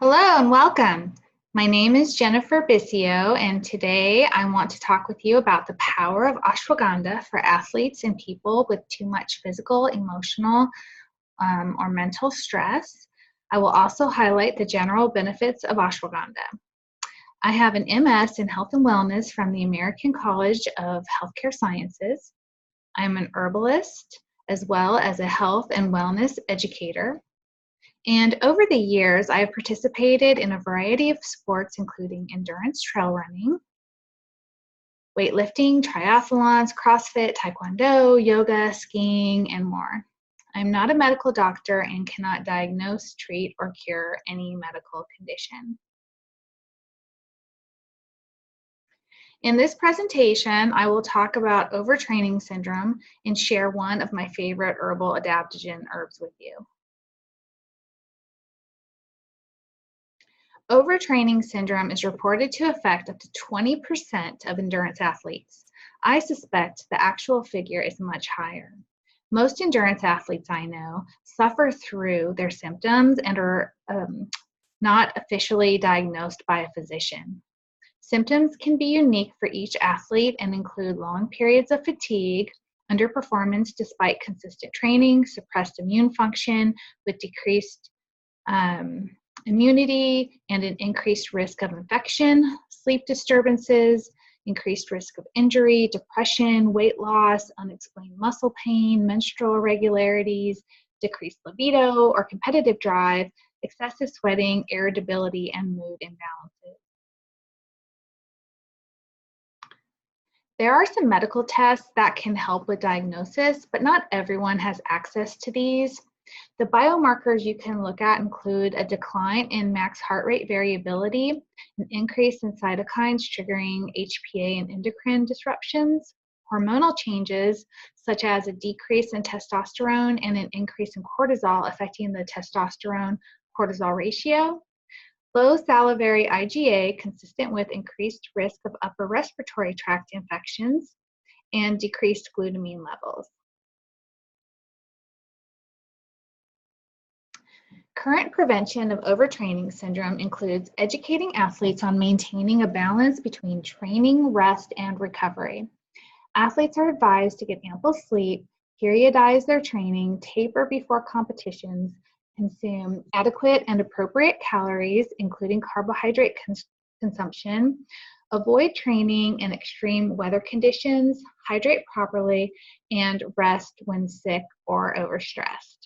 Hello and welcome. My name is Jennifer Bissio, and today I want to talk with you about the power of ashwagandha for athletes and people with too much physical, emotional, or mental stress. I will also highlight the general benefits of ashwagandha. I have an MS in Health and Wellness from the American College of Healthcare Sciences. I'm an herbalist as well as a health and wellness educator. And over the years, I have participated in a variety of sports, including endurance trail running, weightlifting, triathlons, CrossFit, Taekwondo, yoga, skiing, and more. I'm not a medical doctor and cannot diagnose, treat, or cure any medical condition. In this presentation, I will talk about overtraining syndrome and share one of my favorite herbal adaptogen herbs with you. Overtraining syndrome is reported to affect up to 20% of endurance athletes. I suspect the actual figure is much higher. Most endurance athletes I know suffer through their symptoms and are not officially diagnosed by a physician. Symptoms can be unique for each athlete and include long periods of fatigue, underperformance despite consistent training, suppressed immune function with decreased immunity and an increased risk of infection, sleep disturbances, increased risk of injury, depression, weight loss, unexplained muscle pain, menstrual irregularities, decreased libido or competitive drive, excessive sweating, irritability, and mood imbalances. There are some medical tests that can help with diagnosis, but not everyone has access to these. The biomarkers you can look at include a decline in max heart rate variability, an increase in cytokines triggering HPA and endocrine disruptions, hormonal changes such as a decrease in testosterone and an increase in cortisol affecting the testosterone-cortisol ratio, low salivary IgA consistent with increased risk of upper respiratory tract infections, and decreased glutamine levels. Current prevention of overtraining syndrome includes educating athletes on maintaining a balance between training, rest, and recovery. Athletes are advised to get ample sleep, periodize their training, taper before competitions, consume adequate and appropriate calories, including carbohydrate consumption, avoid training in extreme weather conditions, hydrate properly, and rest when sick or overstressed.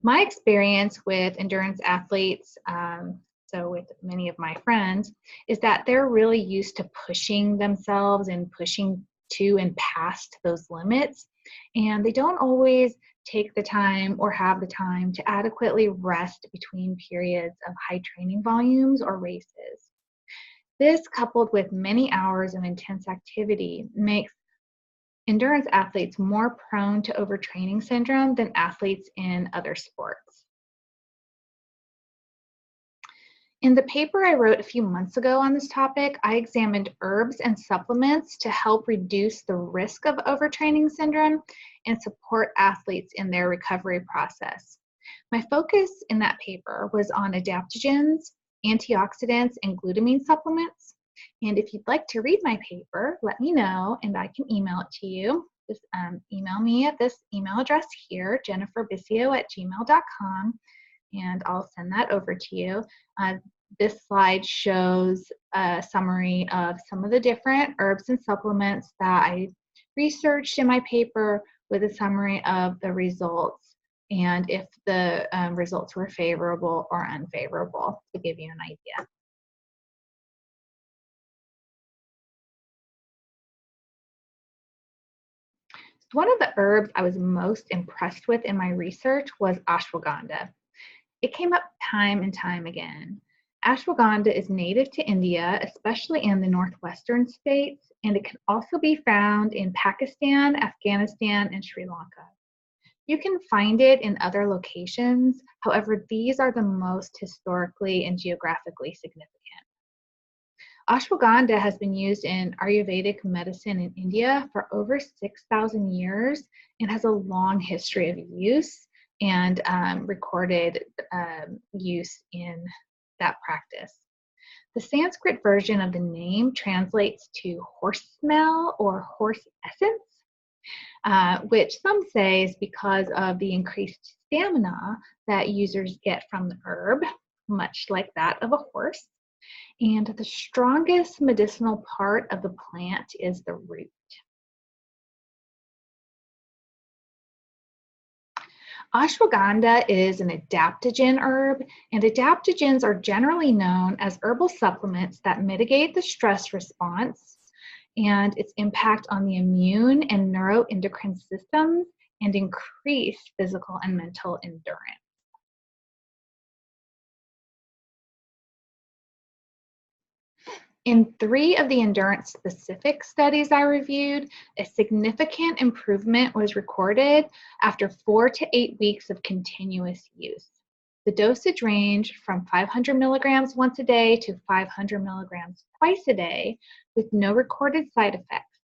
My experience with endurance athletes, so with many of my friends, is that they're really used to pushing themselves and pushing to and past those limits, and they don't always take the time or have the time to adequately rest between periods of high training volumes or races. This, coupled with many hours of intense activity, makes endurance athletes more prone to overtraining syndrome than athletes in other sports. In the paper I wrote a few months ago on this topic, I examined herbs and supplements to help reduce the risk of overtraining syndrome and support athletes in their recovery process. My focus in that paper was on adaptogens, antioxidants, and glutamine supplements. And if you'd like to read my paper, let me know and I can email it to you. Just email me at this email address here, jenniferbissio@gmail.com, and I'll send that over to you. This slide shows a summary of some of the different herbs and supplements that I researched in my paper with a summary of the results and if the results were favorable or unfavorable to give you an idea. One of the herbs I was most impressed with in my research was ashwagandha. It came up time and time again. Ashwagandha is native to India, especially in the northwestern states, and it can also be found in Pakistan, Afghanistan, and Sri Lanka. You can find it in other locations, however, these are the most historically and geographically significant. Ashwagandha has been used in Ayurvedic medicine in India for over 6,000 years and has a long history of use, and recorded use in that practice. The Sanskrit version of the name translates to horse smell or horse essence, which some say is because of the increased stamina that users get from the herb, much like that of a horse. And the strongest medicinal part of the plant is the root. Ashwagandha is an adaptogen herb, and adaptogens are generally known as herbal supplements that mitigate the stress response and its impact on the immune and neuroendocrine systems and increase physical and mental endurance. In 3 of the endurance-specific studies I reviewed, a significant improvement was recorded after 4 to 8 weeks of continuous use. The dosage ranged from 500 milligrams once a day to 500 milligrams twice a day, with no recorded side effects.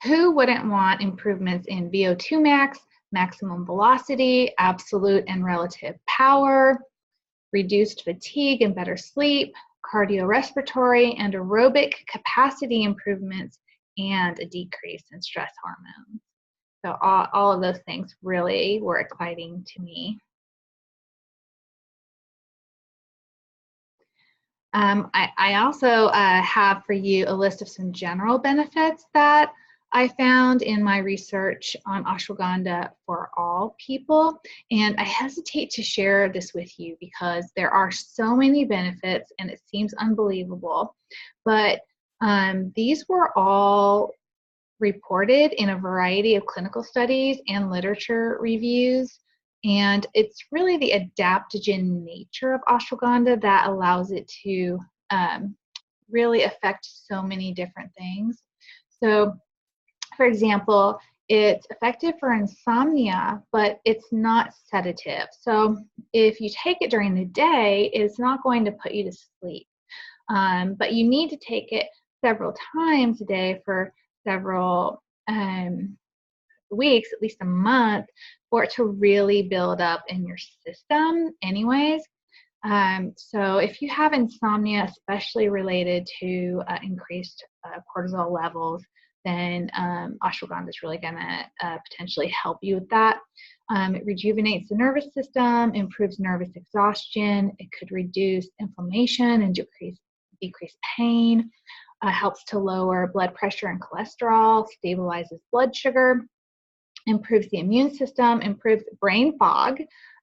Who wouldn't want improvements in VO2 max, maximum velocity, absolute and relative power, reduced fatigue and better sleep, cardiorespiratory and aerobic capacity improvements, and a decrease in stress hormones? So all of those things really were exciting to me. I also have for you a list of some general benefits that I found in my research on ashwagandha for all people. And I hesitate to share this with you because there are so many benefits and it seems unbelievable. But these were all reported in a variety of clinical studies and literature reviews. And it's really the adaptogen nature of ashwagandha that allows it to really affect so many different things. So, for example, it's effective for insomnia, but it's not sedative. So if you take it during the day, it's not going to put you to sleep. But you need to take it several times a day for several weeks, at least a month, for it to really build up in your system anyways. So if you have insomnia, especially related to increased cortisol levels, then ashwagandha is really going to potentially help you with that. It rejuvenates the nervous system, improves nervous exhaustion. It could reduce inflammation and decrease pain. Helps to lower blood pressure and cholesterol, stabilizes blood sugar, improves the immune system, improves brain fog,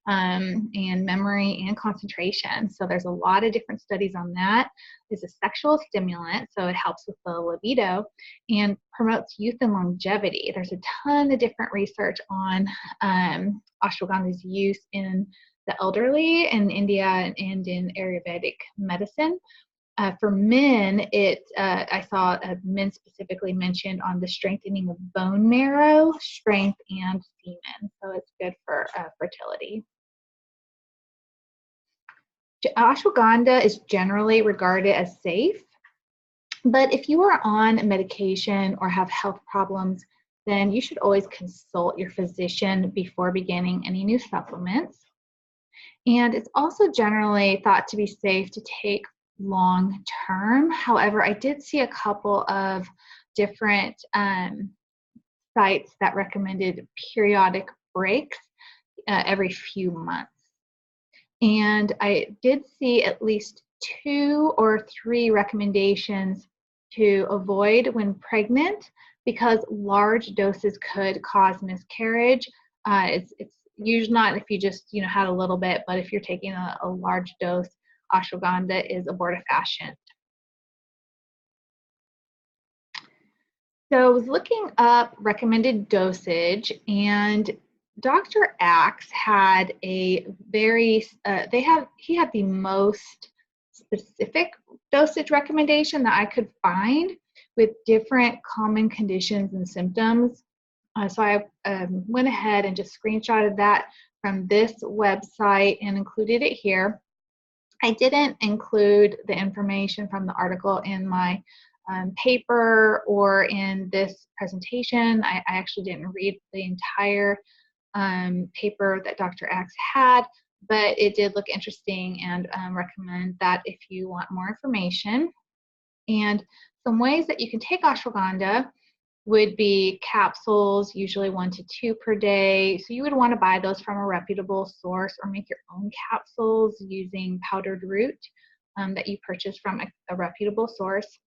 and memory and concentration. So there's a lot of different studies on that. It's a sexual stimulant, so it helps with the libido and promotes youth and longevity. There's a ton of different research on ashwagandha's use in the elderly in India and in Ayurvedic medicine. For men, I saw men specifically mentioned on the strengthening of bone marrow, strength, and semen. So it's good for fertility. Ashwagandha is generally regarded as safe, but if you are on medication or have health problems, then you should always consult your physician before beginning any new supplements. And it's also generally thought to be safe to take long term. However, I did see a couple of different sites that recommended periodic breaks every few months. And I did see at least 2 or 3 recommendations to avoid when pregnant because large doses could cause miscarriage. It's usually not if you just had a little bit, but if you're taking a large dose, ashwagandha is abortifacient. So I was looking up recommended dosage, and Dr. Axe had a very, he had the most specific dosage recommendation that I could find with different common conditions and symptoms. So I went ahead and just screenshotted that from this website and included it here. I didn't include the information from the article in my paper or in this presentation. I actually didn't read the entire paper that Dr. X had, but it did look interesting, and recommend that if you want more information. And some ways that you can take ashwagandha would be capsules, usually 1 to 2 per day. So you would want to buy those from a reputable source, or make your own capsules using powdered root that you purchase from a reputable source.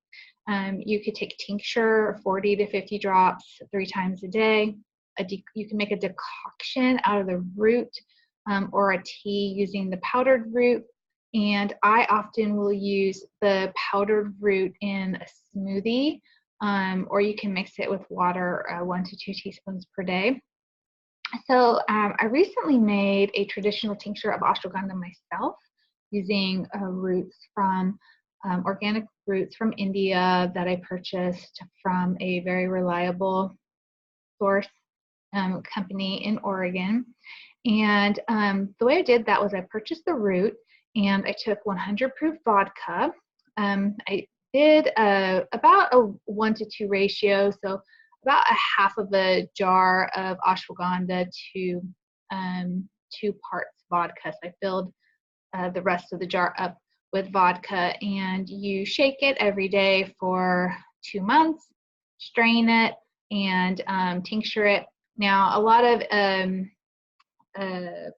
You could take tincture, 40 to 50 drops 3 times a day. You can make a decoction out of the root, or a tea using the powdered root. And I often will use the powdered root in a smoothie, or you can mix it with water, 1 to 2 teaspoons per day. So I recently made a traditional tincture of ashwagandha myself using roots from organic roots from India that I purchased from a very reliable source company in Oregon. And the way I did that was I purchased the root, and I took 100 proof vodka. I did about a 1 to 2 ratio, so about a half of a jar of ashwagandha to 2 parts vodka. So I filled the rest of the jar up with vodka, and you shake it every day for 2 months, strain it, and tincture it. Now, a lot of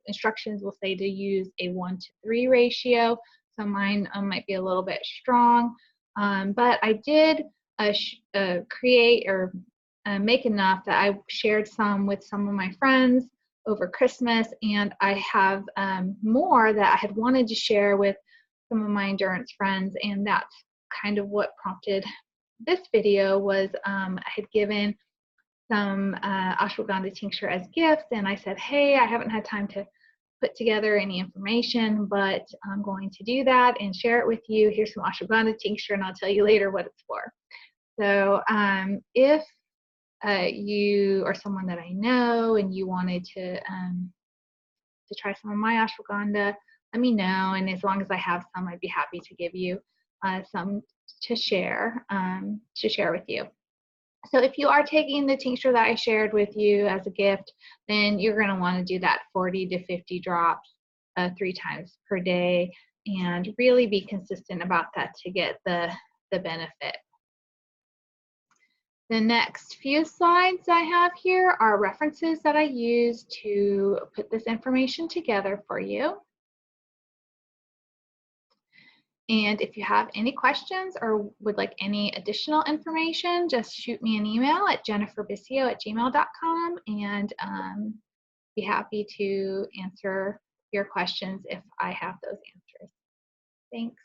instructions will say to use a 1 to 3 ratio, so mine might be a little bit strong, but I did create or make enough that I shared some with some of my friends over Christmas, and I have more that I had wanted to share with some of my endurance friends, and that's kind of what prompted this video. Was I had given some ashwagandha tincture as gifts, and I said, hey, I haven't had time to put together any information, but I'm going to do that and share it with you. Here's some ashwagandha tincture, and I'll tell you later what it's for. So if you are someone that I know and you wanted to try some of my ashwagandha, let me know, and as long as I have some, I'd be happy to give you some to share with you. So if you are taking the tincture that I shared with you as a gift, then you're going to want to do that 40 to 50 drops 3 times per day, and really be consistent about that to get the benefit. The next few slides I have here are references that I use to put this information together for you. And if you have any questions or would like any additional information, just shoot me an email at jenniferbicio@gmail.com, and be happy to answer your questions if I have those answers. Thanks.